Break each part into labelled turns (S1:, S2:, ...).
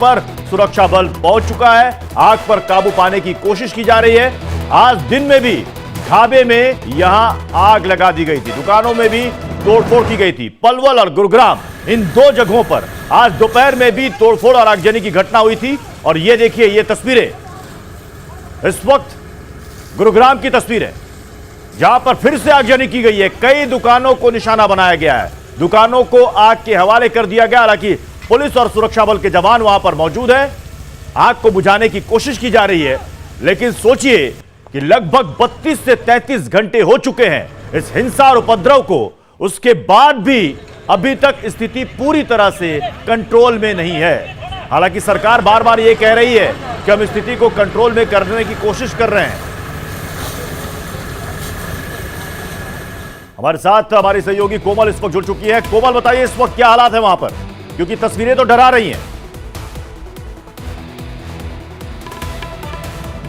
S1: पर सुरक्षा बल पहुंच चुका है। आग पर काबू पाने की कोशिश की जा रही है। आज दिन में भी ढाबे में यहां आग लगा दी गई थी, दुकानों में भी तोड़फोड़ की गई थी। पलवल और गुरुग्राम, इन दो जगहों पर आज दोपहर में भी तोड़फोड़ और आगजनी की घटना हुई थी। और ये देखिए, ये तस्वीरें इस वक्त गुरुग्राम की तस्वीर है, जहां पर फिर से आगजनी की गई है। कई दुकानों को निशाना बनाया गया है, दुकानों को आग के हवाले कर दिया गया। हालांकि पुलिस और सुरक्षा बल के जवान वहां पर मौजूद हैं, आग को बुझाने की कोशिश की जा रही है। लेकिन सोचिए कि लगभग 32 से 33 घंटे हो चुके हैं इस हिंसा और उपद्रव को, उसके बाद भी अभी तक स्थिति पूरी तरह से कंट्रोल में नहीं है। हालांकि सरकार बार बार यह कह रही है कि हम स्थिति को कंट्रोल में करने की कोशिश कर रहे हैं। हमारे साथ हमारी सहयोगी कोमल इस वक्त जुड़ चुकी है। कोमल, बताइए इस वक्त क्या हालात है वहां पर, क्योंकि तस्वीरें तो डरा रही हैं।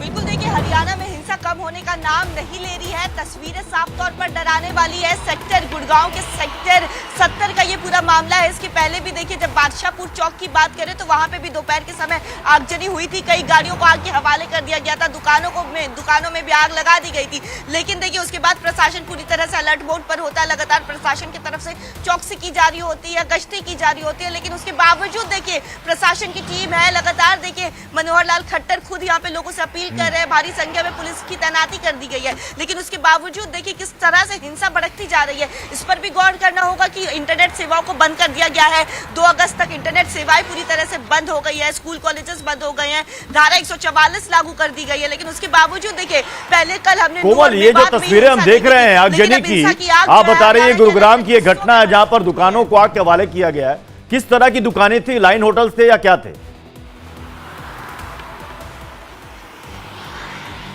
S2: बिल्कुल, देखिए हरियाणा में हिंसा कम होने का नाम नहीं ले रही है। तस्वीरें साफ तौर पर डराने वाली है। सेक्टर गुड़गांव के सेक्टर 70 का ये पूरा मामला है। इसके पहले भी देखिए, जब बादशाहपुर चौक की बात करें तो वहां पे भी दोपहर के समय आगजनी हुई थी। कई गाड़ियों को आग के हवाले कर दिया गया था, दुकानों में भी आग लगा दी गई थी। लेकिन देखिए, उसके बाद प्रशासन पूरी तरह से अलर्ट मोड पर होता है। लगातार प्रशासन की तरफ से चौकसी की जा रही होती है, गश्ती की जा रही होती है। लेकिन उसके बावजूद देखिए, प्रशासन की टीम है लगातार। देखिए, मनोहर लाल खट्टर खुद यहाँ पे लोगों से अपील कर रहे हैं। भारी संख्या में पुलिस की तैनाती कर दी गई है। लेकिन उसके बावजूद देखिए किस तरह से हिंसा भड़कती जा रही है। इस पर भी गौर करना होगा कि इंटरनेट सेवाओं को बंद कर दिया गया है। 2 अगस्त तक इंटरनेट सेवाएं पूरी तरह से बंद हो गई है। स्कूल कॉलेजेस बंद हो गए हैं। धारा 144 लागू कर दी गई है। लेकिन उसके बावजूद देखिए, पहले कल हमने
S1: कोमल, ये जो तस्वीरें हम देख रहे हैं आगजनी की, आप बता रही है गुरुग्राम की एक घटना है जहां पर दुकानों को आग के हवाले किया गया है। किस तरह की दुकानें थी? लाइन होटल्स थे या क्या थे?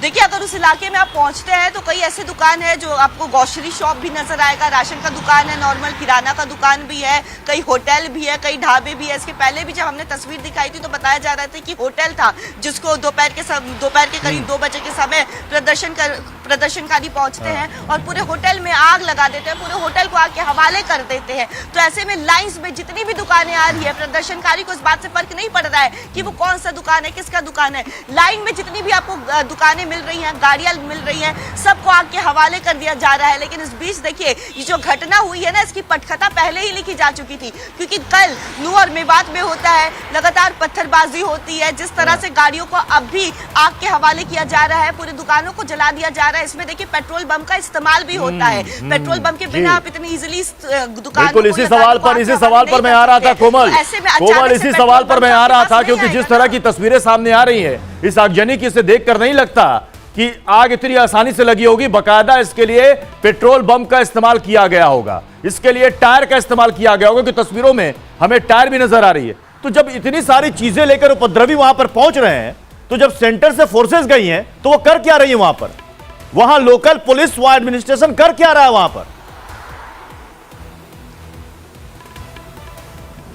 S2: देखिए, अगर उस इलाके में आप पहुंचते हैं तो कई ऐसे दुकान है जो आपको ग्रोसरी शॉप भी नजर आएगा, राशन का दुकान है, नॉर्मल किराना का दुकान भी है, कई होटल भी है, कई ढाबे भी है। इसके पहले भी जब हमने तस्वीर दिखाई थी तो बताया जा रहा था कि होटल था जिसको दोपहर के करीब 2 बजे के समय प्रदर्शनकारी पहुंचते हैं और पूरे होटल में आग लगा देते हैं, पूरे होटल को आग के हवाले कर देते हैं। तो ऐसे में लाइंस में जितनी भी दुकानें आ रही है, प्रदर्शनकारी को इस बात से फर्क नहीं पड़ रहा है कि वो कौन सा दुकान है, किसका दुकान है। लाइन में जितनी भी आपको दुकानें मिल रही हैं, गाड़ियां मिल रही हैं, सबको आग के हवाले कर दिया जा रहा है। लेकिन इस बीच देखिए, ये जो घटना हुई है ना, इसकी पटकथा पहले ही लिखी जा चुकी थी। क्योंकि कल नूह और मेवात में होता है, लगातार पत्थरबाजी होती है। जिस तरह से गाड़ियों को अब भी आग के हवाले किया जा रहा है, पूरी दुकानों को जला दिया जा रहा है। इसमें देखिए, पेट्रोल बम का इस्तेमाल भी होता है। पेट्रोल बम के बिना आप इतनी इजिली दुकानों को,
S1: इसी सवाल पर मैं आ रहा था कोमल, इसी सवाल पर मैं आ रहा था, क्योंकि जिस तरह की तस्वीरें सामने आ रही है इस आगजनी की, इसे देखकर नहीं लगता कि आग इतनी आसानी से लगी होगी। बकायदा इसके लिए पेट्रोल बम का इस्तेमाल किया गया होगा, इसके लिए टायर का इस्तेमाल किया गया होगा, क्योंकि तस्वीरों में हमें टायर भी नजर आ रही है। तो जब इतनी सारी चीजें लेकर उपद्रवी वहां पर पहुंच रहे हैं, तो जब सेंटर से फोर्सेस गई हैं तो वो कर क्या रही है वहां पर? वहां लोकल पुलिस, वहां एडमिनिस्ट्रेशन कर क्या रहा है वहां पर?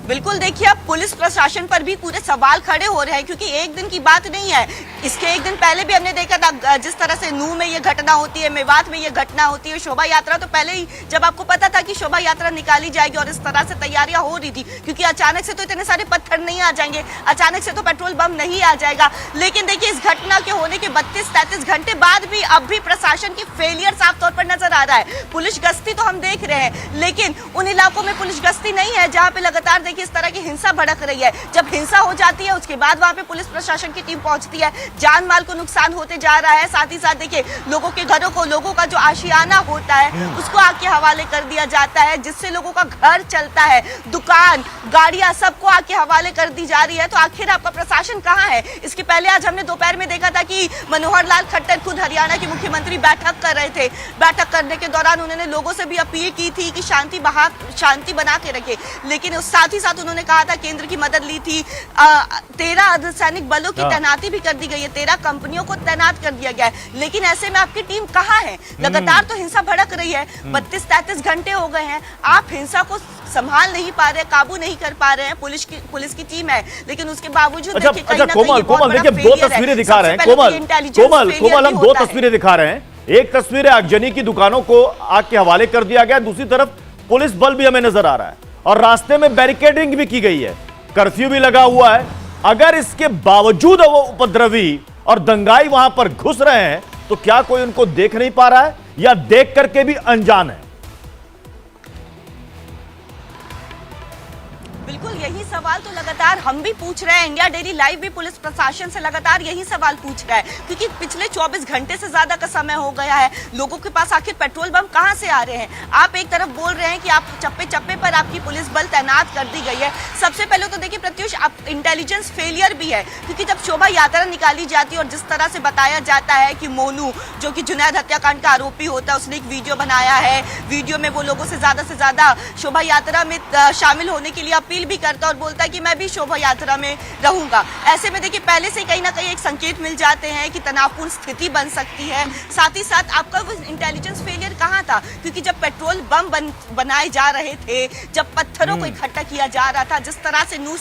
S2: बिल्कुल, देखिए, अब पुलिस प्रशासन पर भी पूरे सवाल खड़े हो रहे हैं। क्योंकि एक दिन की बात नहीं है, इसके एक दिन पहले भी हमने देखा था जिस तरह से नूह में ये घटना होती है, मेवात में ये घटना होती है। शोभा यात्रा तो पहले ही, जब आपको पता था कि शोभा यात्रा निकाली जाएगी और इस तरह से तैयारियां हो रही थी, क्योंकि अचानक से तो इतने सारे पत्थर नहीं आ जाएंगे, अचानक से तो पेट्रोल बम नहीं आ जाएगा। लेकिन देखिए, इस घटना के होने के 32-33 घंटे बाद भी अब भी प्रशासन की फेलियर साफ तौर पर नजर आ रहा है। पुलिस गश्ती तो हम देख रहे हैं, लेकिन उन इलाकों में पुलिस गश्ती नहीं है जहां पे लगातार देखिए इस तरह की हिंसा भड़क रही है। जब हिंसा हो जाती है, उसके बाद वहां पे पुलिस प्रशासन की टीम पहुंचती है। जान माल को नुकसान होते जा रहा है, साथ ही साथ देखिए लोगों के घरों को, लोगों का जो आशियाना होता है उसको आग के हवाले कर दिया जाता है, जिससे लोगों का घर चलता है, दुकान, गाड़ियां, सबको आग के हवाले कर दी जा रही है। तो आखिर आपका प्रशासन कहां है? इसके पहले आज हमने दोपहर में देखा था कि मनोहर लाल खट्टर खुद हरियाणा के मुख्यमंत्री बैठक कर रहे थे। बैठक करने के दौरान उन्होंने लोगों से भी अपील की थी कि शांति बना के रखे। लेकिन साथ ही साथ उन्होंने कहा था, केंद्र की मदद ली थी, 13 अर्धसैनिक बलों की तैनाती भी कर दी गई है, 13 कंपनियों को तैनात कर दिया गया है। लेकिन ऐसे में आपकी टीम कहां है? लगातार तो हिंसा भड़क रही है, 32-33 घंटे हो गए हैं, आप हिंसा को संभाल नहीं पा रहे, काबू नहीं कर पा रहे हैं। पुलिस की टीम है, लेकिन उसके बावजूद
S1: कोमल देखिए, 2 तस्वीरें दिखा रहे हैं। कोमल हम 2 तस्वीरें दिखा रहे हैं। एक तस्वीर है आगजनी की, दुकानों को आग के हवाले कर दिया गया, दूसरी तरफ पुलिस बल भी हमें नजर आ रहा है और रास्ते में बैरिकेडिंग भी की गई है, कर्फ्यू भी लगा हुआ है। अगर इसके बावजूद वो उपद्रवी और दंगाई वहां पर घुस रहे हैं तो क्या कोई उनको देख नहीं पा रहा है या देख करके भी अनजान है?
S2: बिल्कुल यही सवाल तो लगातार हम भी पूछ रहे हैं। इंडिया डेली लाइव भी पुलिस प्रशासन से लगातार यही सवाल पूछ रहा है, क्योंकि पिछले 24 घंटे से ज्यादा का समय हो गया है। लोगों के पास आखिर पेट्रोल बम कहां से आ रहे हैं? आप एक तरफ बोल रहे हैं कि आप चप्पे चप्पे पर आपकी पुलिस बल तैनात कर दी गई है। सबसे पहले तो देखिए प्रत्युष, आप इंटेलिजेंस फेलियर भी है, क्योंकि जब शोभा यात्रा निकाली जाती है और जिस तरह से बताया जाता है कि मोनू जो कि जुनैद हत्याकांड का आरोपी होता है, उसने एक वीडियो बनाया है, वीडियो में वो लोगों से ज्यादा शोभा यात्रा में शामिल होने के लिए अपील भी करता और बोलता है कि मैं भी शोभा यात्रा में रहूंगा। ऐसे में देखिए पहले से कहीं ना कहीं एक संकेत मिल जाते हैं कि तनावपूर्ण स्थिति बन सकती है। साथ ही साथ आपका वो इंटेलिजेंस फेलियर कहाँ था? क्योंकि जब पेट्रोल बम बनाए जा रहे थे, जब पत्थरों को इकट्ठा किया जा रहा था, जिस तरह से नूह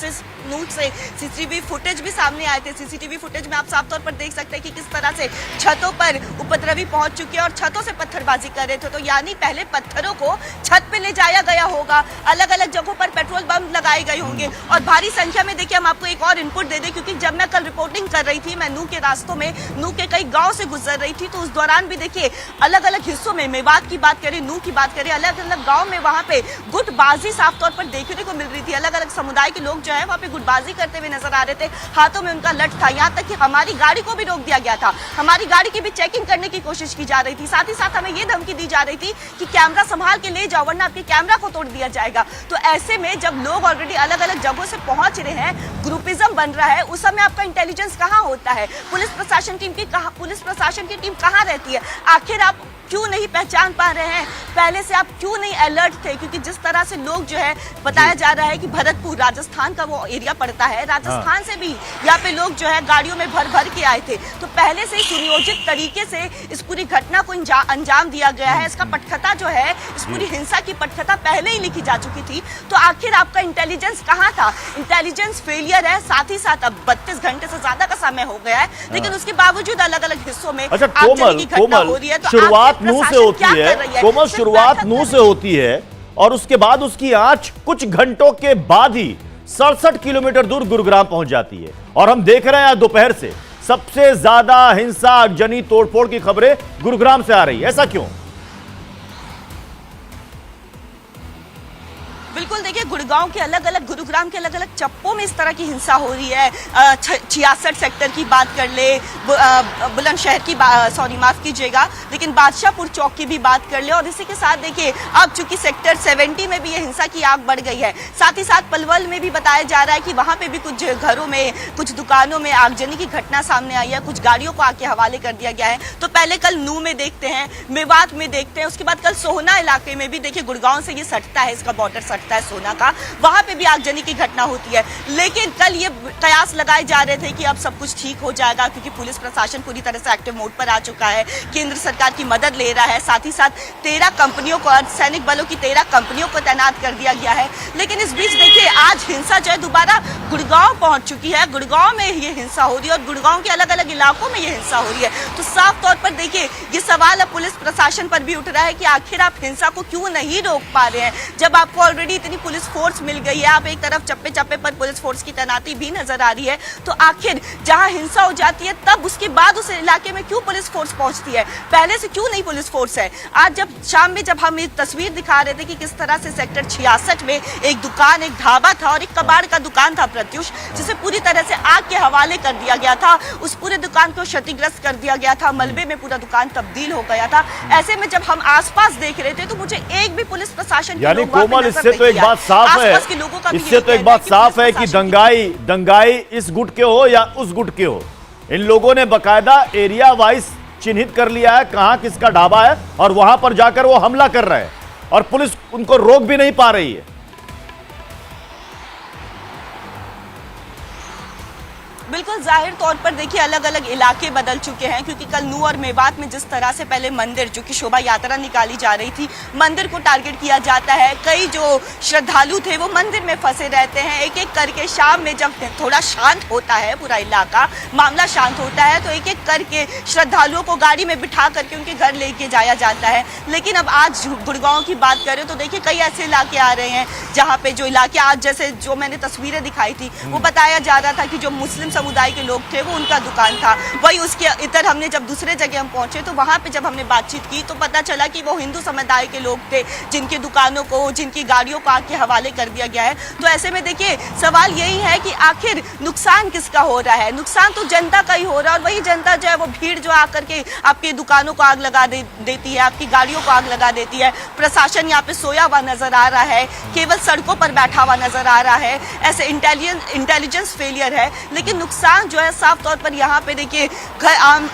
S2: से सीसीटीवी फुटेज भी सामने आए थे, सीसीटीवी फुटेज में आप साफ तौर पर देख सकते हैं कि किस तरह से छतों पर उपद्रवी पहुंच चुके हैं और छतों से पत्थरबाजी कर रहे थे। तो यानी पहले पत्थरों को छत पे ले जाया गया होगा, अलग अलग जगहों पर पेट्रोल बम लगाए गए होंगे और भारी संख्या में। देखिए हम आपको एक और इनपुट दे दें, क्योंकि जब मैं कल रिपोर्टिंग कर रही थी, मैं नूह के रास्तों में नूह के कई गांव से गुजर रही थी, तो उस दौरान भी देखिए अलग अलग हिस्सों में, मेवात की बात करें, नूह की बात करें, अलग अलग गांव में वहां पे गुटबाजी साफ तौर पर देखने को मिल रही थी। अलग अलग समुदाय के लोग जो है वहां पे गुटबाजी करते हुए नजर आ रहे थे, हाथों में उनका लठ था। यहाँ तक कि हमारी गाड़ी को भी रोक दिया गया था, हमारी गाड़ी की भी चेकिंग करने की कोशिश की जा रही थी। साथ ही साथ हमें ये धमकी दी जा रही थी कि कैमरा संभाल के ले जाओ वरना आपके कैमरा को तोड़ दिया जाएगा। तो ऐसे में जब लोग ऑलरेडी अलग अलग जगहों से पहुंच रहे हैं, ग्रुपिज्म बन रहा है, उस समय आपका इंटेलिजेंस कहां होता है? पुलिस प्रशासन की टीम कहां रहती है? आखिर आप क्यों नहीं पहचान पा रहे हैं? पहले से आप क्यों नहीं अलर्ट थे? क्योंकि जिस तरह से लोग जो है बताया जा रहा है कि भरतपुर राजस्थान का वो एरिया पड़ता है, राजस्थान से भी यहाँ पे लोग जो है गाड़ियों में भर भर के आए थे। तो पहले से सुनियोजित तरीके से इस पूरी घटना को अंजाम दिया गया है। इसका पटकथा जो है, इस पूरी हिंसा की पटकथा पहले ही लिखी जा चुकी थी। तो आखिर आपका इंटेलिजेंस कहाँ था? इंटेलिजेंस फेलियर है। साथ ही साथ अब 32 घंटे से ज्यादा का समय हो गया है, लेकिन उसके बावजूद अलग अलग हिस्सों में आगजनी की घटना हो रही है। तो
S1: शुरुआत मुंह से होती है कोमल, शुरुआत मुंह से होती है और उसके बाद उसकी आंच कुछ घंटों के बाद ही 67 किलोमीटर दूर गुरुग्राम पहुंच जाती है। और हम देख रहे हैं दोपहर से सबसे ज्यादा हिंसा, आगजनी, तोड़फोड़ की खबरें गुरुग्राम से आ रही है। ऐसा क्यों?
S2: बिल्कुल देखिए, गुड़गांव के अलग अलग, गुरुग्राम के अलग अलग चप्पों में इस तरह की हिंसा हो रही है। 66 सेक्टर की बात कर ले, बुलंदशहर की सॉरी माफ कीजिएगा, लेकिन बादशाहपुर चौक की भी बात कर ले। और इसी के साथ देखिए अब चूंकि सेक्टर 70 में भी ये हिंसा की आग बढ़ गई है। साथ ही साथ पलवल में भी बताया जा रहा है कि वहां पे भी कुछ घरों में, कुछ दुकानों में आगजनी की घटना सामने आई है, कुछ गाड़ियों को आके हवाले कर दिया गया है। तो पहले कल नूह में देखते हैं, मेवात में देखते हैं, उसके बाद कल सोहना इलाके में भी देखिए, गुड़गांव से ये सटता है, इसका बॉर्डर सटता है सोना का, वहां पे भी आगजनी की घटना होती है। लेकिन कल ये कयास लगाए जा रहे थे कि अब सब कुछ ठीक हो जाएगा, क्योंकि पुलिस प्रशासन पूरी तरह से एक्टिव मोड पर आ चुका है, केंद्र सरकार की मदद ले रहा है। साथ ही साथ 13 कंपनियों को, अर्धसैनिक बलों की 13 कंपनियों को तैनात कर दिया गया है। लेकिन इस बीच देखिए आज हिंसा जो है दोबारा गुड़गांव पहुंच चुकी है। गुड़गांव में ये हिंसा हो रही है और गुड़गांव के अलग अलग इलाकों में ये हिंसा हो रही है। तो साफ तौर पर देखिए ये सवाल अब पुलिस प्रशासन पर भी उठ रहा है कि आखिर आप हिंसा को क्यों नहीं रोक पा रहे हैं, जब आपको ऑलरेडी इतनी पुलिस फोर्स मिल गई है। आप एक तरफ चप्पे चप्पे पर पुलिस फोर्स की तैनाती भी नजर आ रही है। तो आखिर जहां हिंसा हो जाती है तब उसके बाद उस इलाके में क्यों पुलिस फोर्स पहुंचती है? पहले से क्यों नहीं पुलिस फोर्स है? आज जब शाम में जब हम ये तस्वीर दिखा रहे थे कि किस तरह से सेक्टर 66 में एक दुकान, एक ढाबा था और एक कबाड़ का दुकान था प्रत्युष, जिसे पूरी तरह से आग के हवाले कर दिया गया था। उस पूरे दुकान को क्षतिग्रस्त कर दिया गया था, मलबे में पूरा दुकान तब्दील हो गया था। ऐसे में जब हम आसपास देख रहे थे तो मुझे एक भी पुलिस प्रशासन के
S1: यानी
S2: लोग वहां पे
S1: कोमल,
S2: नजर
S1: इससे तो
S2: नहीं
S1: एक बात साफ है, इससे तो एक बात साफ है कि दंगाई इस गुट के हो या उस गुट के हो, इन लोगों ने बकायदा एरिया वाइज चिन्हित कर लिया है कहां किसका ढाबा है और वहां पर जाकर वो हमला कर रहे हैं और पुलिस उनको रोक भी नहीं पा रही है।
S2: बिल्कुल जाहिर तौर पर देखिए अलग अलग इलाके बदल चुके हैं, क्योंकि कल नूह और मेवात में जिस तरह से पहले मंदिर, जो कि शोभा यात्रा निकाली जा रही थी, मंदिर को टारगेट किया जाता है। कई जो श्रद्धालु थे वो मंदिर में फंसे रहते हैं। एक एक करके शाम में जब थोड़ा शांत होता है पूरा इलाका, मामला शांत होता है, तो एक एक करके श्रद्धालुओं को गाड़ी में बिठा करके उनके घर लेके जाया जाता है। लेकिन अब आज गुड़गांव की बात करें तो देखिए कई ऐसे इलाके आ रहे हैं जहाँ पे जो इलाके आज जैसे जो मैंने तस्वीरें दिखाई थी वो बताया जा रहा था कि जो मुस्लिम समुदाय के लोग थे वो उनका दुकान था। वही उसके इधर हमने जब दूसरे जगह हम पहुंचे तो वहाँ पे जब हमने बातचीत की तो पता चला कि वो हिंदू समुदाय के लोग थे जिनकी दुकानों को, जिनकी गाड़ियों को आग के हवाले कर दिया गया है। तो ऐसे में देखिए सवाल यही है कि आखिर नुकसान किसका हो रहा है? नुकसान तो जनता का ही हो रहा है, और वही जनता जो है वो भीड़ जो आकर के आपकी दुकानों को आग लगा देती है, आपकी गाड़ियों को आग लगा देती है। प्रशासन यहाँ पे सोया हुआ नजर आ रहा है, केवल सड़कों पर बैठा हुआ नजर आ रहा है। ऐसे इंटेलिजेंस फेलियर है। लेकिन नुकसान जो है साफ तौर पर यहाँ पे देखिए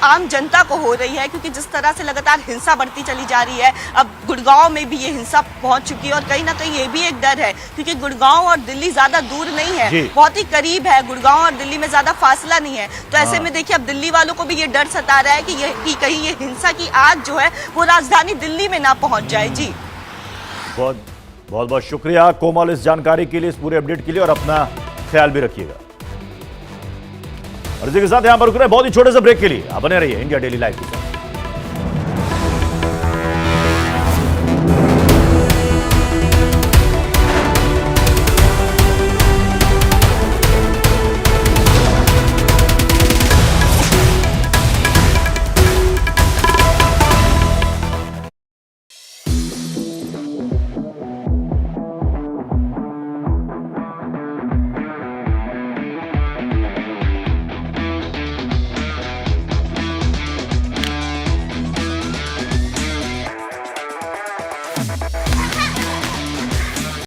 S2: आम जनता को हो रही है, क्योंकि जिस तरह से लगातार हिंसा बढ़ती चली जा रही है, अब गुड़गांव में भी ये हिंसा पहुंच चुकी है। और कहीं ना कहीं ये भी एक डर है, क्योंकि गुड़गांव और दिल्ली ज्यादा दूर नहीं है, बहुत ही करीब है। गुड़गांव और दिल्ली में ज्यादा फासला नहीं है। तो ऐसे में देखिए अब दिल्ली वालों को भी ये डर सता रहा है कि कहीं ये हिंसा की आग जो है वो राजधानी दिल्ली में ना पहुंच जाए। जी
S1: बहुत बहुत शुक्रिया कोमल इस जानकारी के लिए, इस पूरे अपडेट के लिए, और अपना ख्याल भी रखिएगा। और इसी के साथ यहां पर रुक रहे बहुत ही छोटे से ब्रेक के लिए। आप बने रहिए इंडिया डेली लाइव के साथ।